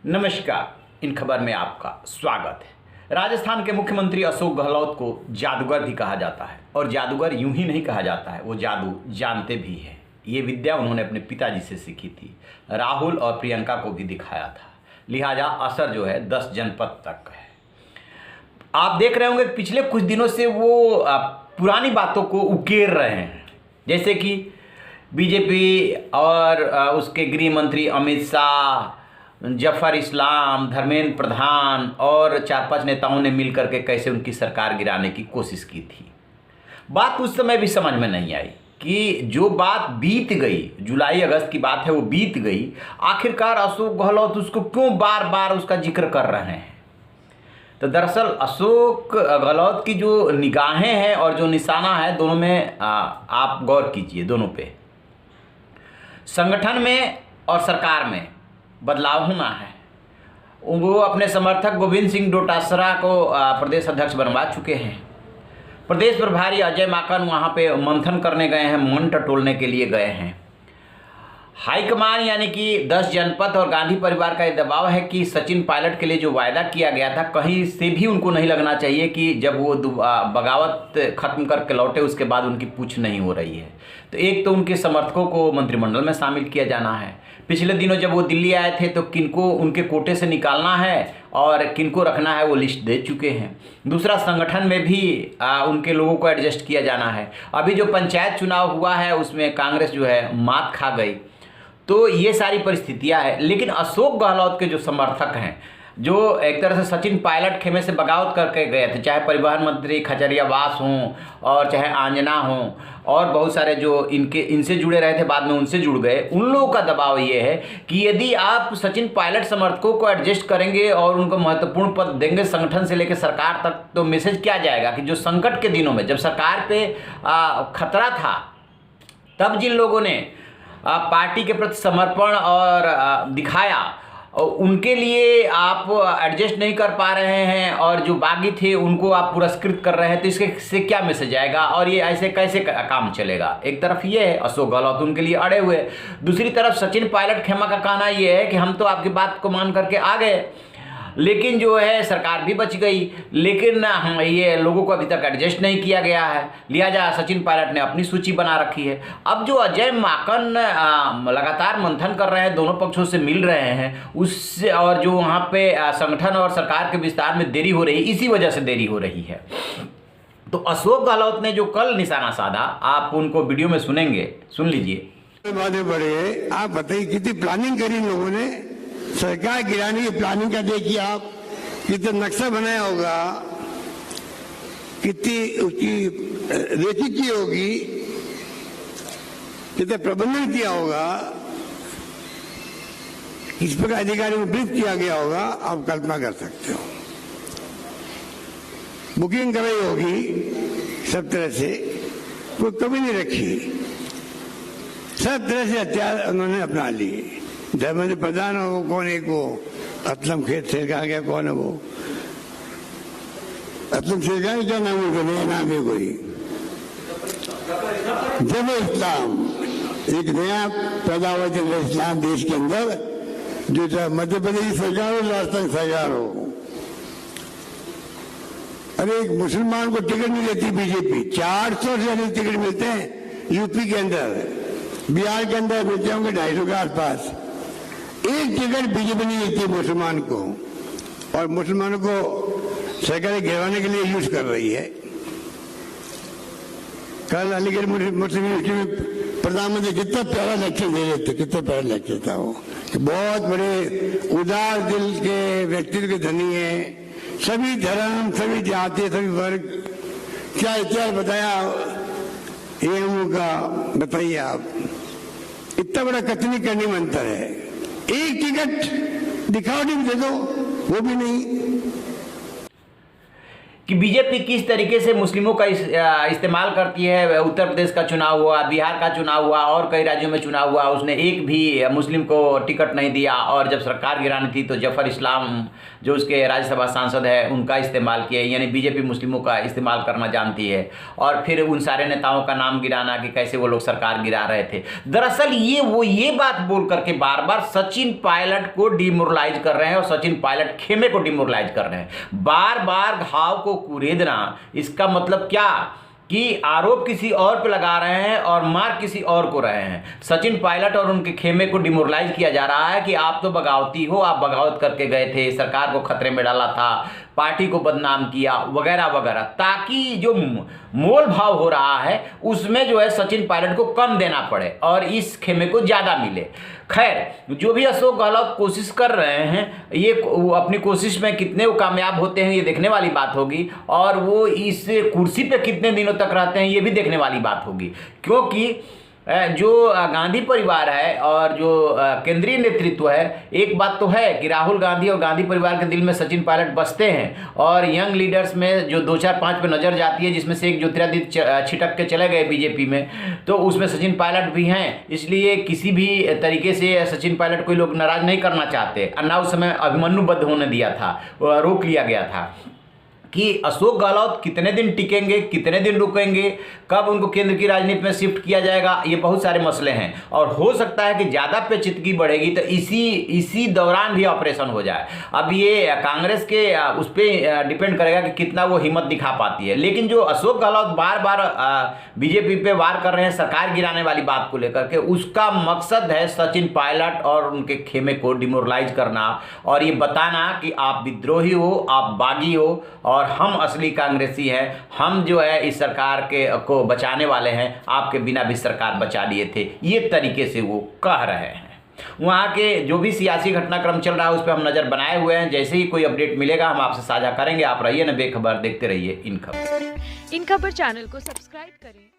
नमस्कार, इन खबर में आपका स्वागत है। राजस्थान के मुख्यमंत्री अशोक गहलोत को जादूगर भी कहा जाता है और जादूगर यूं ही नहीं कहा जाता है, वो जादू जानते भी हैं। ये विद्या उन्होंने अपने पिताजी से सीखी थी, राहुल और प्रियंका को भी दिखाया था। लिहाजा असर जो है 10 जनपद तक है। आप देख रहे होंगे पिछले कुछ दिनों से वो पुरानी बातों को उकेर रहे हैं, जैसे कि बीजेपी और उसके गृह मंत्री अमित शाह, जफर इस्लाम, धर्मेंद्र प्रधान और 4-5 नेताओं ने मिलकर के कैसे उनकी सरकार गिराने की कोशिश की थी। बात उस समय भी समझ में नहीं आई कि जो बात बीत गई, जुलाई अगस्त की बात है, वो बीत गई। आखिरकार अशोक गहलोत उसको क्यों बार बार उसका जिक्र कर रहे हैं? तो दरअसल अशोक गहलोत की जो निगाहें हैं और जो निशाना है, दोनों में आप गौर कीजिए, दोनों पे। संगठन में और सरकार में बदलाव होना है। वो अपने समर्थक गोविंद सिंह डोटासरा को प्रदेश अध्यक्ष बनवा चुके हैं। प्रदेश प्रभारी अजय माकन वहाँ पे मंथन करने गए हैं, मन टटोलने के लिए गए हैं। हाईकमान यानी कि 10 जनपद और गांधी परिवार का ये दबाव है कि सचिन पायलट के लिए जो वायदा किया गया था, कहीं से भी उनको नहीं लगना चाहिए कि जब वो बगावत खत्म करके लौटे उसके बाद उनकी पूछ नहीं हो रही है। तो एक तो उनके समर्थकों को मंत्रिमंडल में शामिल किया जाना है। पिछले दिनों जब वो दिल्ली आए थे तो किनको उनके कोटे से निकालना है और किनको रखना है वो लिस्ट दे चुके हैं। दूसरा, संगठन में भी उनके लोगों को एडजस्ट किया जाना है। अभी जो पंचायत चुनाव हुआ है उसमें कांग्रेस जो है मात खा गई। तो ये सारी परिस्थितियां हैं। लेकिन अशोक गहलोत के जो समर्थक हैं, जो एक तरह से सचिन पायलट खेमे से बगावत करके गए थे, चाहे परिवहन मंत्री खजरियावास हों और चाहे आंजना हों और बहुत सारे जो इनसे जुड़े रहे थे, बाद में उनसे जुड़ गए, उन लोगों का दबाव ये है कि यदि आप सचिन पायलट समर्थकों को एडजस्ट करेंगे और उनको महत्वपूर्ण पद देंगे संगठन से लेकर सरकार तक, तो मैसेज क्या जाएगा कि जो संकट के दिनों में जब सरकार पे खतरा था, तब जिन लोगों ने पार्टी के प्रति समर्पण और दिखाया, उनके लिए आप एडजस्ट नहीं कर पा रहे हैं और जो बागी थे उनको आप पुरस्कृत कर रहे हैं, तो इसके से क्या मैसेज आएगा और ये ऐसे कैसे काम चलेगा? एक तरफ ये है अशोक गहलोत उनके लिए अड़े हुए, दूसरी तरफ सचिन पायलट खेमा का कहना ये है कि हम तो आपकी बात को मान करके आ गए, लेकिन जो है सरकार भी बच गई, लेकिन ये लोगों को अभी तक एडजस्ट नहीं किया गया है। लिहाजा सचिन पायलट ने अपनी सूची बना रखी है। अब जो अजय माकन लगातार मंथन कर रहे हैं, दोनों पक्षों से मिल रहे हैं, उससे और जो वहाँ पे संगठन और सरकार के विस्तार में देरी हो रही, इसी वजह से देरी हो रही है। तो अशोक गहलोत ने जो कल निशाना साधा, आप उनको वीडियो में सुनेंगे, सुन लीजिए। बड़े आप बताइए कितनी प्लानिंग करी लोगों ने सरकार गिराने की प्लानिंग का? देखिए आप कितना नक्शा बनाया होगा, कितनी उसकी रेकी की होगी, कितना प्रबंधन किया होगा, किस प्रकार अधिकारियों को ब्रीफ किया गया होगा, आप कल्पना कर सकते हो। बुकिंग कराई होगी सब तरह से, कोई कमी नहीं रखी, सब तरह से हथियार उन्होंने अपना लिए। धर्मेंद्र प्रधान हो, कौन एक वो असलम खेत से कहा गया, कौन है वो असलम से क्या नाम है, नया नाम है कोई, जब इस्लाम एक नया पैदा हुआ, जब इस्लाम देश के अंदर, जो चाहे मध्य प्रदेश सरकार हो, राजस्थान सरकार हो। अरे एक मुसलमान को टिकट नहीं देती बीजेपी, 400 से अधिक टिकट मिलते हैं यूपी के अंदर, बिहार के अंदर मिलते होंगे 250 के आसपास। एक टिकट बीजेपी नहीं देती मुसलमान को, और मुसलमानों को सरकार गिरवाने के लिए यूज कर रही है। कल अलीगढ़ मुस्लिम यूनिवर्सिटी में प्रधानमंत्री कितना प्यारा लेक्चर दे रहे थे, कितना प्यारा लेक्चर था वो, कि बहुत बड़े उदार दिल के व्यक्तित्व के धनी है, सभी धर्म, सभी जाति, सभी वर्ग, क्या इतिहास बताया ये उनका, बताइए आप। इतना बड़ा कथनी करनी मंत्र है, एक टिकट दिखावटी दे दो, वो भी नहीं। कि बीजेपी किस तरीके से मुस्लिमों का इस्तेमाल करती है। उत्तर प्रदेश का चुनाव हुआ, बिहार का चुनाव हुआ और कई राज्यों में चुनाव हुआ, उसने एक भी मुस्लिम को टिकट नहीं दिया। और जब सरकार गिरानी थी तो जफर इस्लाम जो उसके राज्यसभा सांसद है उनका इस्तेमाल किया। यानी बीजेपी मुस्लिमों का इस्तेमाल करना जानती है। और फिर उन सारे नेताओं का नाम गिराना कि कैसे वो लोग सरकार गिरा रहे थे। दरअसल ये बात बोल करके बार बार सचिन पायलट को डिमोरलाइज कर रहे हैं और सचिन पायलट खेमे को डिमोरलाइज कर रहे हैं। बार बार घाव को कुरेदना, इसका मतलब क्या कि आरोप किसी और पे लगा रहे हैं और मार किसी और को रहे हैं। सचिन पायलट और उनके खेमे को डिमोरलाइज किया जा रहा है कि आप तो बगावती हो, आप बगावत करके गए थे, सरकार को खतरे में डाला था, पार्टी को बदनाम किया वगैरह वगैरह, ताकि जो मोल भाव हो रहा है उसमें जो है सचिन पायलट को कम देना पड़े और इस खेमे को ज़्यादा मिले। खैर, जो भी अशोक गहलोत कोशिश कर रहे हैं, ये अपनी कोशिश में कितने वो कामयाब होते हैं ये देखने वाली बात होगी। और वो इस कुर्सी पे कितने दिनों तक रहते हैं ये भी देखने वाली बात होगी। क्योंकि जो गांधी परिवार है और जो केंद्रीय नेतृत्व है, एक बात तो है कि राहुल गांधी और गांधी परिवार के दिल में सचिन पायलट बसते हैं। और यंग लीडर्स में जो 2-4-5 पे नज़र जाती है, जिसमें से एक ज्योतिरादित्य छिटक के चले गए बीजेपी में, तो उसमें सचिन पायलट भी हैं। इसलिए किसी भी तरीके से सचिन पायलट कोई लोग नाराज़ नहीं करना चाहते। ना उस समय अभिमन्यु बद्ध होने दिया था, रोक लिया गया था कि अशोक गहलोत कितने दिन टिकेंगे, कितने दिन रुकेंगे, कब उनको केंद्र की राजनीति में शिफ्ट किया जाएगा, ये बहुत सारे मसले हैं। और हो सकता है कि ज़्यादा पेचीदगी बढ़ेगी तो इसी दौरान भी ऑपरेशन हो जाए। अब ये कांग्रेस के उस पर डिपेंड करेगा कि कितना वो हिम्मत दिखा पाती है। लेकिन जो अशोक गहलोत बार बार बीजेपी पे वार कर रहे हैं सरकार गिराने वाली बात को लेकर के, उसका मकसद है सचिन पायलट और उनके खेमे को डिमोरलाइज करना और ये बताना कि आप विद्रोही हो, आप बागी हो और हम असली कांग्रेसी हैं। हम जो है इस सरकार को बचाने वाले हैं, आपके बिना भी सरकार बचा लिए थे, ये तरीके से वो कह रहे हैं। वहाँ के जो भी सियासी घटनाक्रम चल रहा है उस पर हम नज़र बनाए हुए हैं। जैसे ही कोई अपडेट मिलेगा हम आपसे साझा करेंगे। आप रहिए ना बेखबर, देखते रहिए इन खबर। इन खबर चैनल को सब्सक्राइब करें।